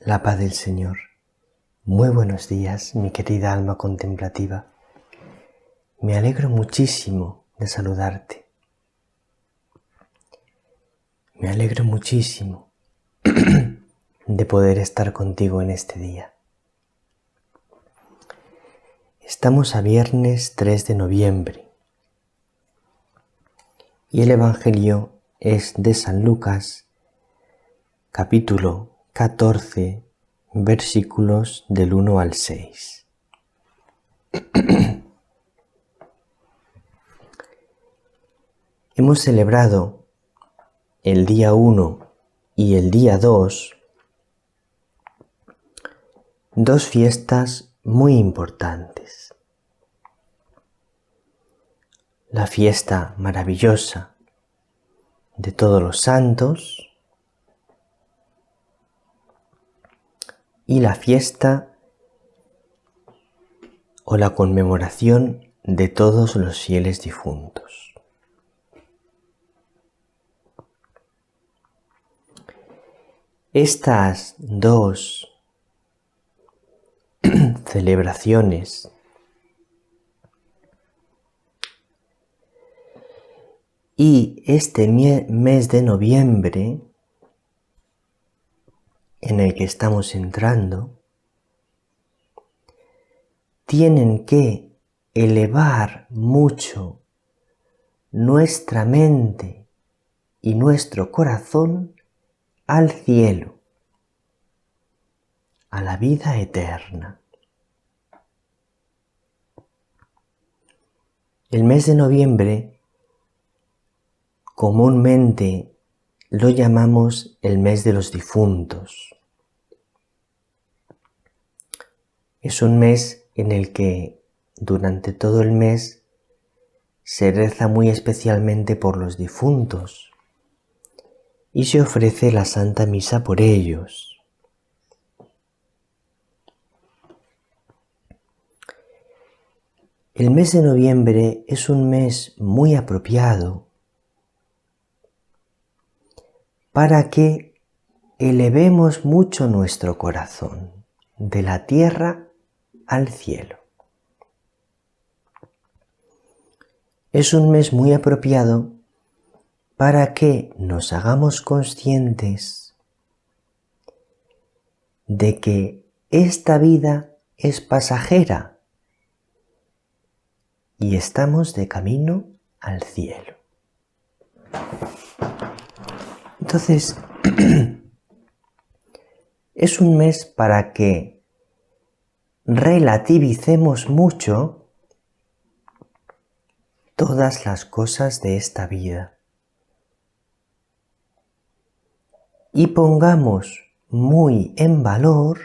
La paz del Señor. Muy buenos días, mi querida alma contemplativa. Me alegro muchísimo de saludarte. Me alegro muchísimo de poder estar contigo en este día. Estamos a viernes 3 de noviembre y el Evangelio es de San Lucas, capítulo 14, versículos del 1 al 6. Hemos celebrado el día 1 y el día 2 dos fiestas muy importantes. La fiesta maravillosa de todos los santos y la fiesta o la conmemoración de todos los fieles difuntos. Estas dos celebraciones y este mes de noviembre en el que estamos entrando tienen que elevar mucho nuestra mente y nuestro corazón al cielo, a la vida eterna. El mes de noviembre comúnmente lo llamamos el mes de los difuntos. Es un mes en el que durante todo el mes se reza muy especialmente por los difuntos y se ofrece la Santa Misa por ellos. El mes de noviembre es un mes muy apropiado para que elevemos mucho nuestro corazón de la tierra al cielo. Es un mes muy apropiado para que nos hagamos conscientes de que esta vida es pasajera y estamos de camino al cielo. Entonces, es un mes para que relativicemos mucho todas las cosas de esta vida y pongamos muy en valor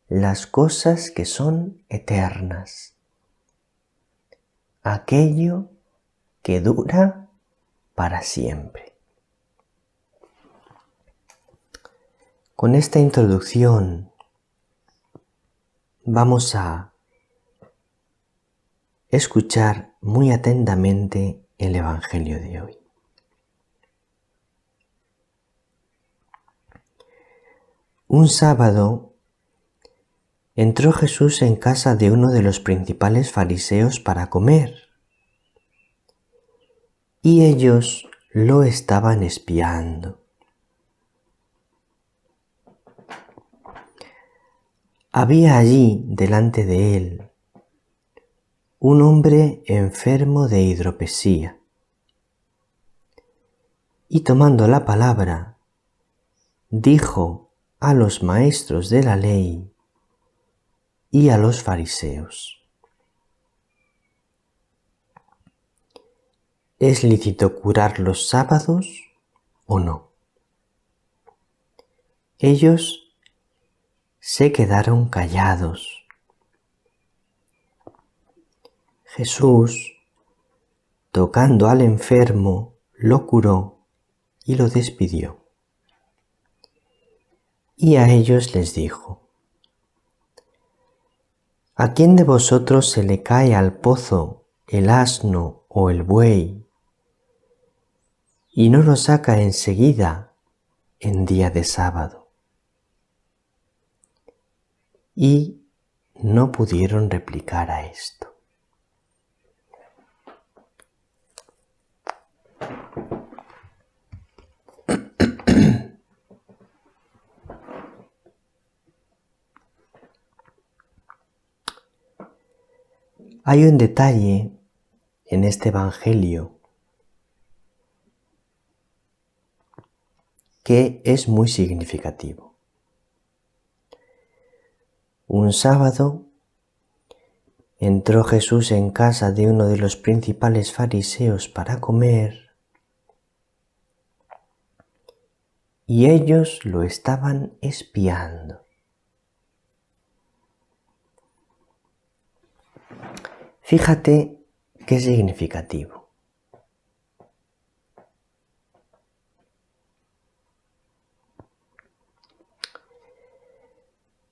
las cosas que son eternas, aquello que dura para siempre. Con esta introducción vamos a escuchar muy atentamente el Evangelio de hoy. Un sábado entró Jesús en casa de uno de los principales fariseos para comer, y ellos lo estaban espiando. Había allí delante de él un hombre enfermo de hidropesía, y tomando la palabra, dijo a los maestros de la ley y a los fariseos: ¿es lícito curar los sábados o no? Ellos se quedaron callados. Jesús, tocando al enfermo, lo curó y lo despidió. Y a ellos les dijo: ¿a quién de vosotros se le cae al pozo el asno o el buey y no lo saca enseguida en día de sábado? y no pudieron replicar a esto. Hay un detalle en este Evangelio que es muy significativo. Un sábado entró Jesús en casa de uno de los principales fariseos para comer y ellos lo estaban espiando. Fíjate qué significativo.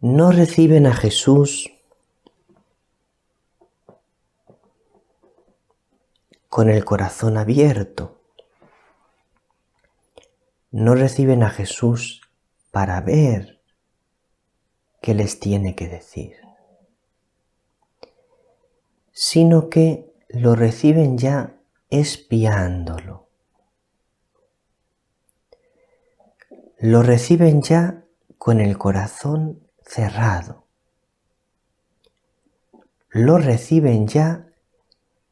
No reciben a Jesús con el corazón abierto. No reciben a Jesús para ver qué les tiene que decir, sino que lo reciben ya espiándolo. Lo reciben ya con el corazón cerrado. Lo reciben ya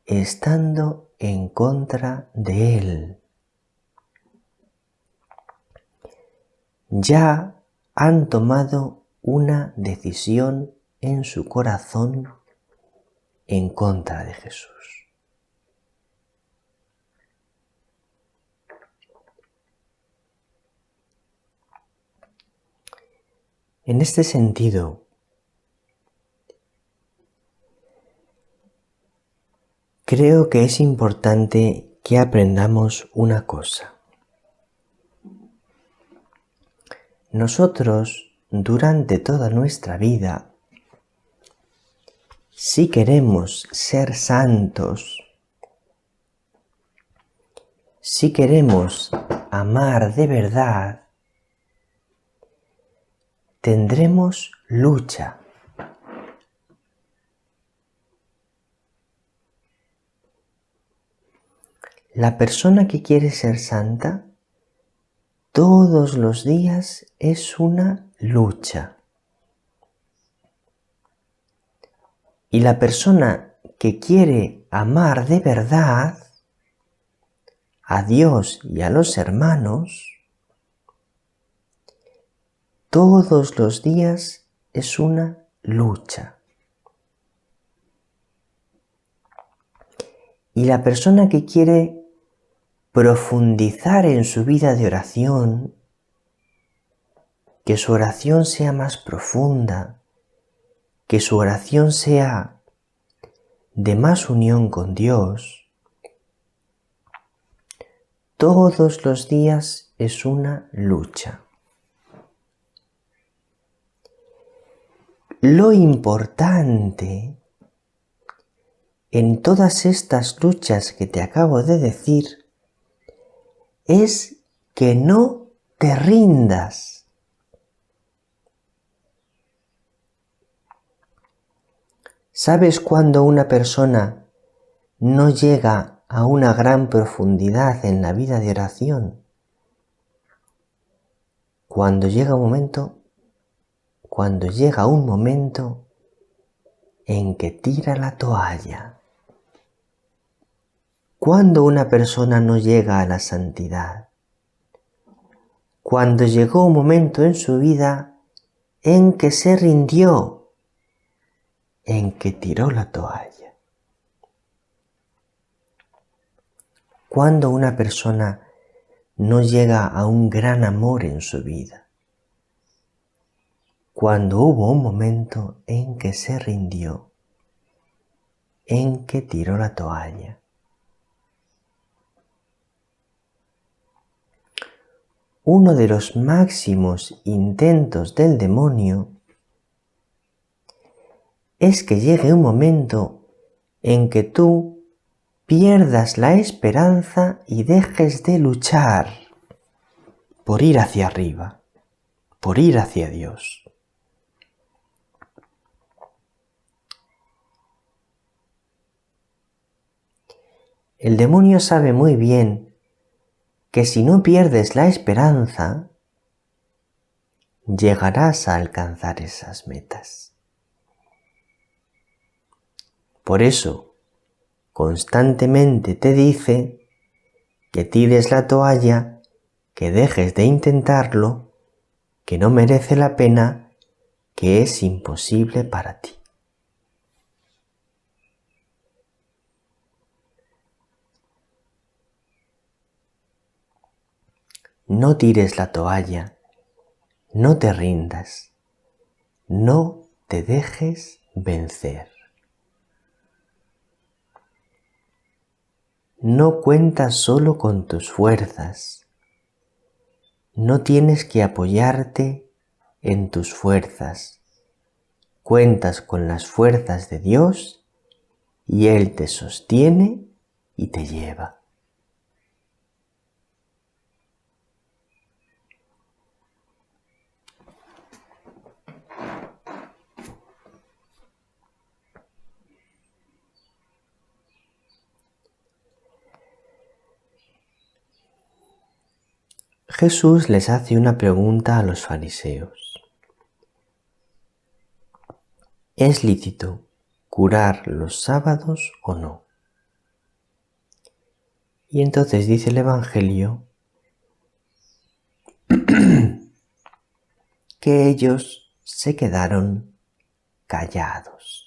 estando en contra de Él. Ya han tomado una decisión en su corazón en contra de Jesús. En este sentido, creo que es importante que aprendamos una cosa. Nosotros, durante toda nuestra vida, si queremos ser santos, si queremos amar de verdad, tendremos lucha. La persona que quiere ser santa, todos los días es una lucha. Y la persona que quiere amar de verdad a Dios y a los hermanos, todos los días es una lucha. Y la persona que quiere profundizar en su vida de oración, que su oración sea más profunda, que su oración sea de más unión con Dios, todos los días es una lucha. Lo importante en todas estas luchas que te acabo de decir es que no te rindas. ¿Sabes cuándo una persona no llega a una gran profundidad en la vida de oración? Cuando llega un momento en que tira la toalla. Cuando una persona no llega a la santidad, cuando llegó un momento en su vida en que se rindió, en que tiró la toalla. Cuando una persona no llega a un gran amor en su vida, cuando hubo un momento en que se rindió, en que tiró la toalla. Uno de los máximos intentos del demonio es que llegue un momento en que tú pierdas la esperanza y dejes de luchar por ir hacia arriba, por ir hacia Dios. El demonio sabe muy bien que si no pierdes la esperanza, llegarás a alcanzar esas metas. Por eso, constantemente te dice que tires la toalla, que dejes de intentarlo, que no merece la pena, que es imposible para ti. No tires la toalla, no te rindas, no te dejes vencer. No cuentas solo con tus fuerzas, no tienes que apoyarte en tus fuerzas, cuentas con las fuerzas de Dios y Él te sostiene y te lleva. Jesús les hace una pregunta a los fariseos. ¿Es lícito curar los sábados o no? Y entonces dice el Evangelio que ellos se quedaron callados.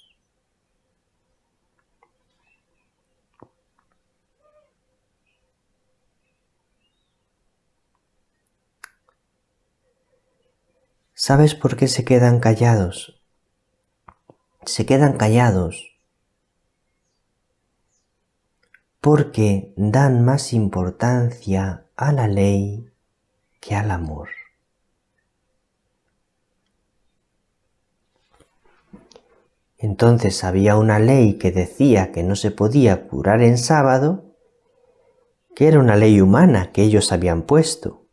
¿Sabes por qué se quedan callados? Se quedan callados porque dan más importancia a la ley que al amor. Entonces había una ley que decía que no se podía curar en sábado, que era una ley humana que ellos habían puesto.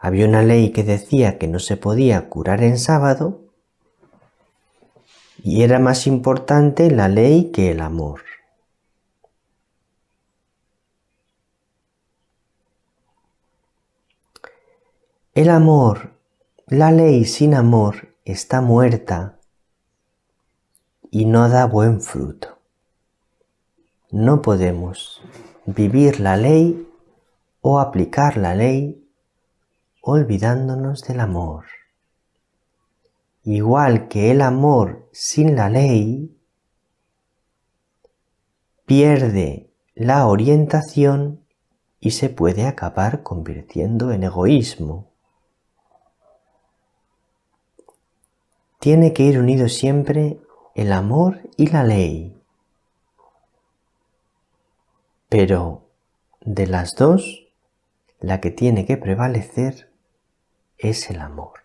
Había una ley que decía que no se podía curar en sábado y era más importante la ley que el amor. El amor, la ley sin amor está muerta y no da buen fruto. No podemos vivir la ley o aplicar la ley olvidándonos del amor. Igual que el amor sin la ley pierde la orientación y se puede acabar convirtiendo en egoísmo. Tiene que ir unido siempre el amor y la ley. Pero de las dos, la que tiene que prevalecer es el amor.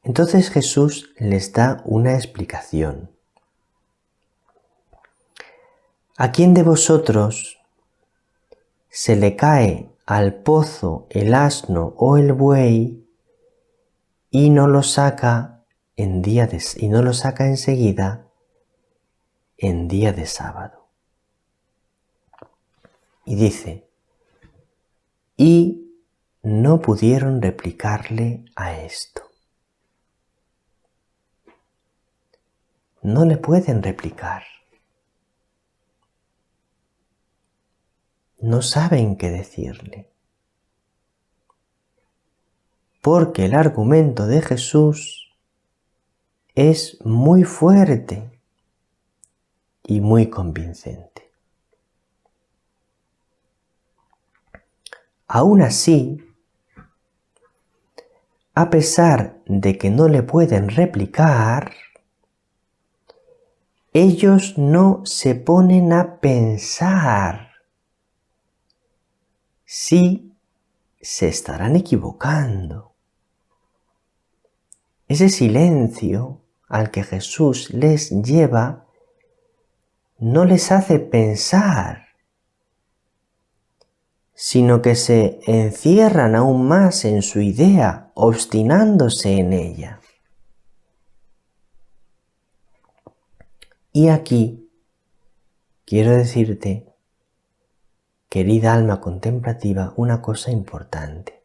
Entonces Jesús les da una explicación. ¿A quién de vosotros se le cae al pozo el asno o el buey y no lo saca enseguida en día de sábado? Y dice, y no pudieron replicarle a esto. No le pueden replicar. No saben qué decirle. Porque el argumento de Jesús es muy fuerte y muy convincente. Aún así, a pesar de que no le pueden replicar, ellos no se ponen a pensar si se estarán equivocando. Ese silencio al que Jesús les lleva no les hace pensar, sino que se encierran aún más en su idea, obstinándose en ella. Y aquí quiero decirte, querida alma contemplativa, una cosa importante.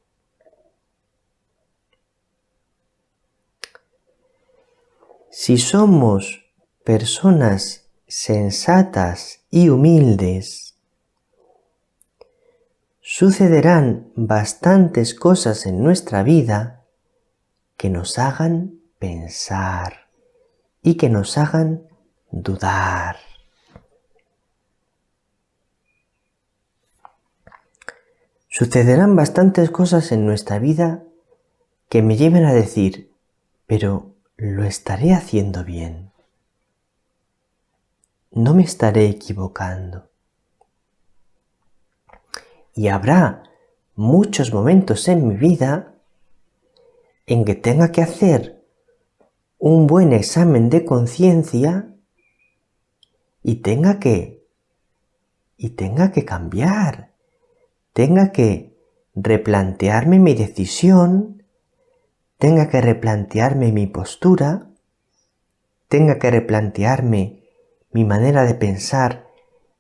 Si somos personas sensatas y humildes, sucederán bastantes cosas en nuestra vida que nos hagan pensar y que nos hagan dudar. Sucederán bastantes cosas en nuestra vida que me lleven a decir, pero ¿lo estaré haciendo bien? ¿No me estaré equivocando? Y habrá muchos momentos en mi vida en que tenga que hacer un buen examen de conciencia y tenga que cambiar, tenga que replantearme mi decisión, tenga que replantearme mi postura, tenga que replantearme mi manera de pensar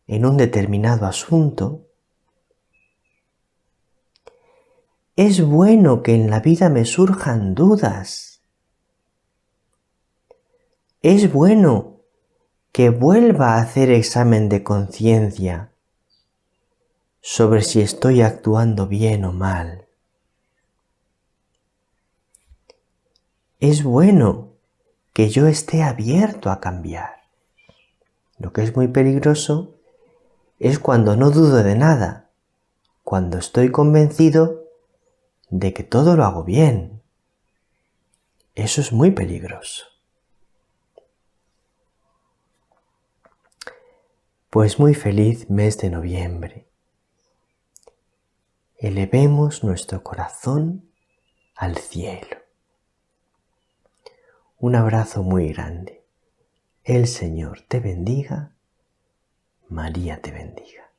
en un determinado asunto. Es bueno que en la vida me surjan dudas. Es bueno que vuelva a hacer examen de conciencia sobre si estoy actuando bien o mal. Es bueno que yo esté abierto a cambiar. Lo que es muy peligroso es cuando no dudo de nada, cuando estoy convencido de que todo lo hago bien. Eso es muy peligroso. Pues muy feliz mes de noviembre. Elevemos nuestro corazón al cielo. Un abrazo muy grande. El Señor te bendiga. María te bendiga.